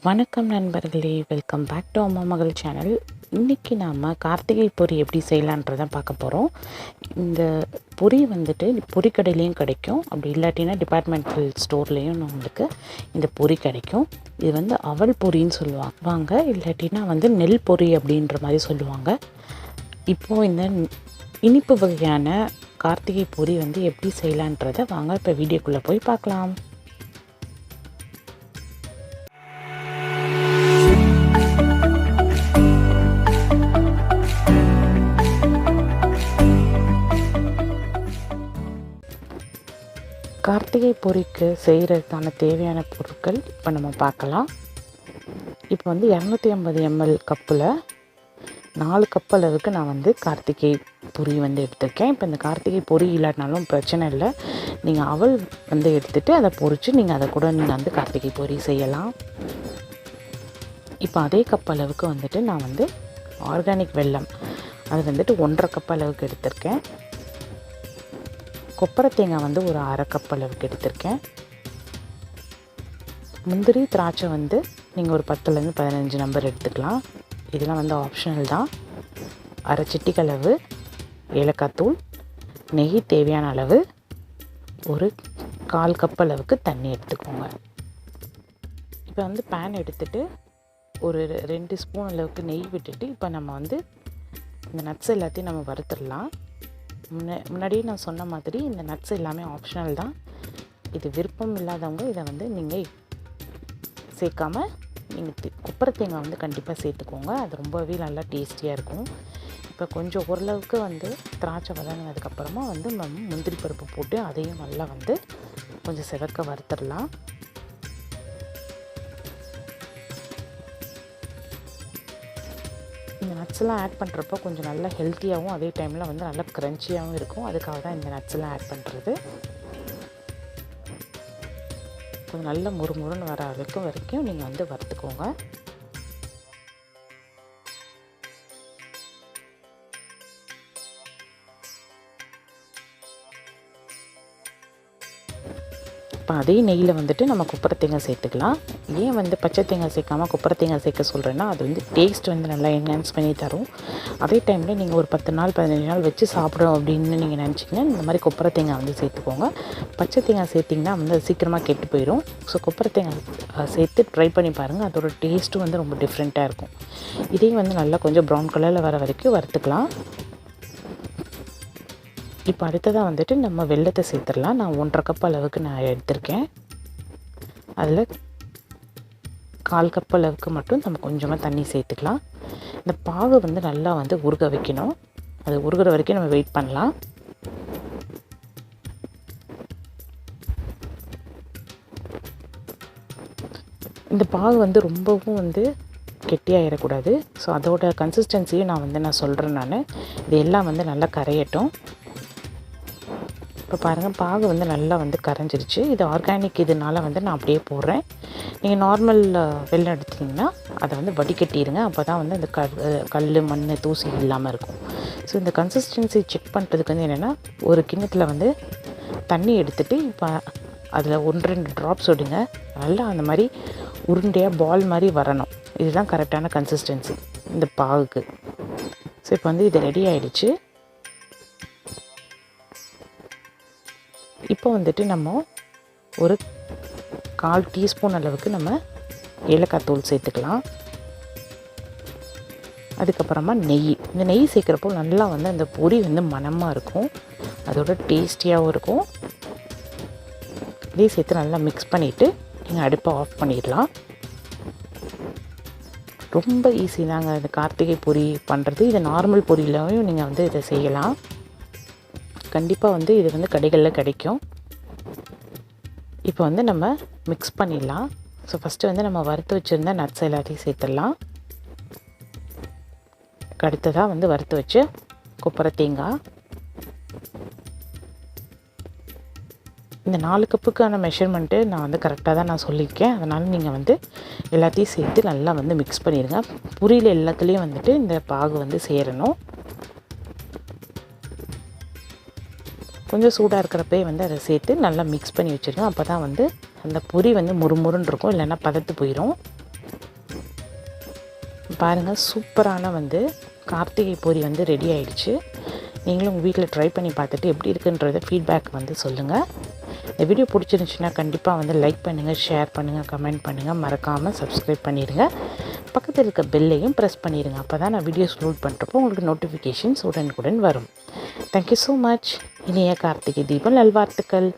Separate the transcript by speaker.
Speaker 1: வணக்கம் நண்பர்களே, welcome back to அம்மா மகள் சேனல். இன்றைக்கி நாம் கார்த்திகை பொரி எப்படி செய்யலான்றதான் பார்க்க போகிறோம். இந்த பொரி வந்துட்டு பொரிக்கடையிலையும் கிடைக்கும், அப்படி இல்லாட்டினா டிபார்ட்மெண்டல் ஸ்டோர்லேயும் நம்மளுக்கு இந்த பொரி கிடைக்கும். இது வந்து அவல் பொரின்னு சொல்லுவாங்க, இல்லாட்டினா வந்து நெல் பொரி அப்படின்ற மாதிரி சொல்லுவாங்க. இப்போது இந்த இனிப்பு வகையான கார்த்திகை பொரி வந்து எப்படி செய்யலான்றதை வாங்க இப்போ வீடியோக்குள்ளே போய் பார்க்கலாம். கார்த்திகை பொரிக்கு செய்கிறதுக்கான தேவையான பொருட்கள் இப்போ நம்ம பார்க்கலாம். இப்போ வந்து 250 ml கப்பில் 4 கப் அளவுக்கு நான் வந்து கார்த்திகை பொரி வந்து எடுத்திருக்கேன். இப்போ இந்த கார்த்திகை பொரி இல்லாட்டினாலும் பிரச்சனை இல்லை, நீங்கள் அவல் வந்து எடுத்துகிட்டு அதை பொரித்து நீங்கள் அதை கூட நீங்கள் வந்து கார்த்திகை பொரி செய்யலாம். இப்போ அதே கப் அளவுக்கு வந்துட்டு நான் வந்து ஆர்கானிக் வெல்லம் அது வந்துட்டு 1.5 கப் அளவுக்கு எடுத்திருக்கேன். கொப்பரை தேங்காய் வந்து ஒரு 1/2 கப் அளவுக்கு எடுத்திருக்கேன். முந்திரி திராட்சை வந்து நீங்கள் ஒரு 10லேருந்து 15 நம்பர் எடுத்துக்கலாம், இதெல்லாம் வந்து ஆப்ஷனல் தான். 1/2 சிட்டிகளவு ஏலக்காய் தூள், நெய் தேவையான அளவு, ஒரு 1/4 கப் அளவுக்கு தண்ணி எடுத்துக்கோங்க. இப்போ வந்து பேன் எடுத்துகிட்டு ஒரு 2 ஸ்பூன் அளவுக்கு நெய் விட்டுட்டு இப்போ நம்ம வந்து இந்த நட்ஸ் எல்லாத்தையும் நம்ம வறுத்துடலாம். முன்னாடியே நான் சொன்ன மாதிரி இந்த நட்ஸ் எல்லாமே ஆப்ஷனல் தான். இது விருப்பம் இல்லாதவங்க இதை வந்து நீங்கள் சேர்க்காம நீங்கள் கொப்பரை தேங்காய் வந்து கண்டிப்பாக சேர்த்துக்கோங்க, அது ரொம்பவே நல்லா டேஸ்டியாக இருக்கும். இப்போ கொஞ்சம் ஓரளவுக்கு வந்து திராட்சை வதங்கினதுக்கப்புறமா வந்து நம்ம முந்திரி பருப்பு போட்டு அதையும் நல்லா வந்து கொஞ்சம் செவக்க வறுத்துடலாம். இந்த நட்ஸ்லாம் ஆட் பண்ணுறப்போ கொஞ்சம் நல்லா ஹெல்த்தியாகவும் அதே டைமில் வந்து நல்லா க்ரன்ச்சியாகவும் இருக்கும், அதுக்காக தான் இந்த நட்ஸ்லாம் ஆட் பண்ணுறது. கொஞ்சம் நல்ல முறுமுறுன்னு வர வரைக்கும் நீங்கள் வந்து வறுத்துக்கோங்க. இப்போ அதே நெய்யில் வந்துட்டு நம்ம கொப்பரை தேங்காய் சேர்த்துக்கலாம். ஏன் வந்து பச்சை தேங்காய் சேர்க்காமல் கொப்பரை தேங்காய் சேர்க்க சொல்கிறேன்னா, அது வந்து டேஸ்ட் வந்து நல்லா என்ஹான்ஸ் பண்ணி தரும். அதே டைமில் நீங்கள் ஒரு 10 நாள் 15 நாள் வச்சு சாப்பிடும் அப்படின்னு நீங்கள் நினச்சிங்கன்னா இந்த மாதிரி கொப்பரை தேங்காய் வந்து சேர்த்துக்கோங்க. பச்சை தேங்காய் சேர்த்திங்கன்னா வந்து அது சீக்கிரமாக கெட்டு போயிடும். ஸோ கொப்பரை தேங்காய் சேர்த்து ட்ரை பண்ணி பாருங்கள், அதோட டேஸ்ட்டும் வந்து ரொம்ப டிஃப்ரெண்ட்டாக இருக்கும். இதையும் வந்து நல்லா கொஞ்சம் ப்ரௌன் கலரில் வர வரைக்கும் வறுத்துக்கலாம். இப்போ அடுத்ததாக வந்துட்டு நம்ம வெல்லத்தை சேர்த்துடலாம். நான் 1.5 கப் அளவுக்கு நான் எடுத்திருக்கேன். அதில் 1/4 கப் அளவுக்கு மட்டும் நம்ம கொஞ்சமாக தண்ணி சேர்த்துக்கலாம். இந்த பாகு வந்து நல்லா வந்து உருக வைக்கணும், அது உருகிற வரைக்கும் நம்ம வெயிட் பண்ணலாம். இந்த பாகு வந்து ரொம்பவும் வந்து கெட்டியாகிடக்கூடாது. ஸோ அதோட கன்சிஸ்டன்சியும் நான் சொல்கிறேன். இது எல்லாம் வந்து நல்லா கரையட்டும். இப்போ பாருங்கள், பாகு வந்து நல்லா வந்து கரைஞ்சிருச்சு. இது ஆர்கானிக், இதனால வந்து நான் அப்படியே போடுறேன். நீங்கள் நார்மல் வெல்லம் எடுத்திங்கன்னா அதை வந்து வடிகட்டிடுங்க, அப்போ தான் வந்து அந்த கல் மண் தூசி இல்லாமல் இருக்கும். ஸோ இந்த கன்சிஸ்டன்சி செக் பண்ணுறதுக்கு வந்து என்னென்னா, ஒரு கிண்ணத்தில் வந்து தண்ணி எடுத்துகிட்டு இப்போ அதில் 1-2 ட்ராப்ஸ் விடுங்க. நல்லா அந்த மாதிரி உருண்டையாக பால் மாதிரி வரணும். இதுதான் கரெக்டான கன்சிஸ்டன்சி இந்த பாகுக்கு. ஸோ இப்போ வந்து இது ரெடி ஆகிடுச்சு. இப்போ வந்துட்டு நம்ம ஒரு 1/4 டீஸ்பூன் அளவுக்கு நம்ம ஏலக்காய் தூள் சேர்த்துக்கலாம். அதுக்கப்புறமா நெய். இந்த நெய் சேர்க்குறப்போ நல்லா வந்து அந்த பொரி வந்து மணமாக இருக்கும், அதோட டேஸ்டியாகவும் இருக்கும். இதையும் சேர்த்து நல்லா மிக்ஸ் பண்ணிவிட்டு நீங்கள் அடுப்பை ஆஃப் பண்ணிடலாம். ரொம்ப ஈஸி தாங்க இந்த கார்த்திகை பொரி பண்ணுறது. இது நார்மல் பொரியிலையும் நீங்கள் வந்து இதை செய்யலாம். கண்டிப்பாக வந்து இது வந்து கடைகளில் கிடைக்கும். இப்போ வந்து நம்ம மிக்ஸ் பண்ணிடலாம். ஸோ ஃபஸ்ட்டு வந்து நம்ம வறுத்து வச்சுருந்த நட்ஸ் எல்லாத்தையும் சேர்த்துடலாம். அடுத்ததாக வந்து வறுத்து வச்சு கொப்பரை தேங்காய். இந்த 4 கப்புக்கான மெஷர்மெண்ட்டு நான் வந்து கரெக்டாக தான் நான் சொல்லியிருக்கேன், அதனால் நீங்கள் வந்து எல்லாத்தையும் சேர்த்து நல்லா வந்து மிக்ஸ் பண்ணிடுங்க. பொரியில் எல்லாத்துலேயும் வந்துட்டு இந்த பாகு வந்து சேரணும். கொஞ்சம் சூடாக இருக்கிறப்பே வந்து அதை சேர்த்து நல்லா மிக்ஸ் பண்ணி வச்சுருங்க. அப்போ தான் வந்து அந்த பொரி வந்து முறுமுறுன்னு இருக்கும், இல்லைன்னா பதத்து போயிடும். பாருங்கள், சூப்பரான வந்து கார்த்திகை பொரி வந்து ரெடி ஆகிடுச்சு. நீங்களும் உங்கள் வீட்டில் ட்ரை பண்ணி பார்த்துட்டு எப்படி இருக்குன்றத ஃபீட்பேக் வந்து சொல்லுங்கள். இந்த வீடியோ பிடிச்சிருந்துச்சுன்னா கண்டிப்பாக வந்து லைக் பண்ணுங்கள், ஷேர் பண்ணுங்கள், கமெண்ட் பண்ணுங்கள். மறக்காமல் சப்ஸ்கிரைப் பண்ணிடுங்க. பக்கத்தில் இருக்க பெல்லையும் ப்ரெஸ் பண்ணிடுங்க. அப்போ தான் நான் வீடியோஸ் லோட் பண்ணுறப்போ உங்களுக்கு நோட்டிஃபிகேஷன்ஸ் உடனுக்குடன் வரும். Thank you so much. இனிய கார்த்திகை தீபம் நல்வாழ்த்துக்கள்.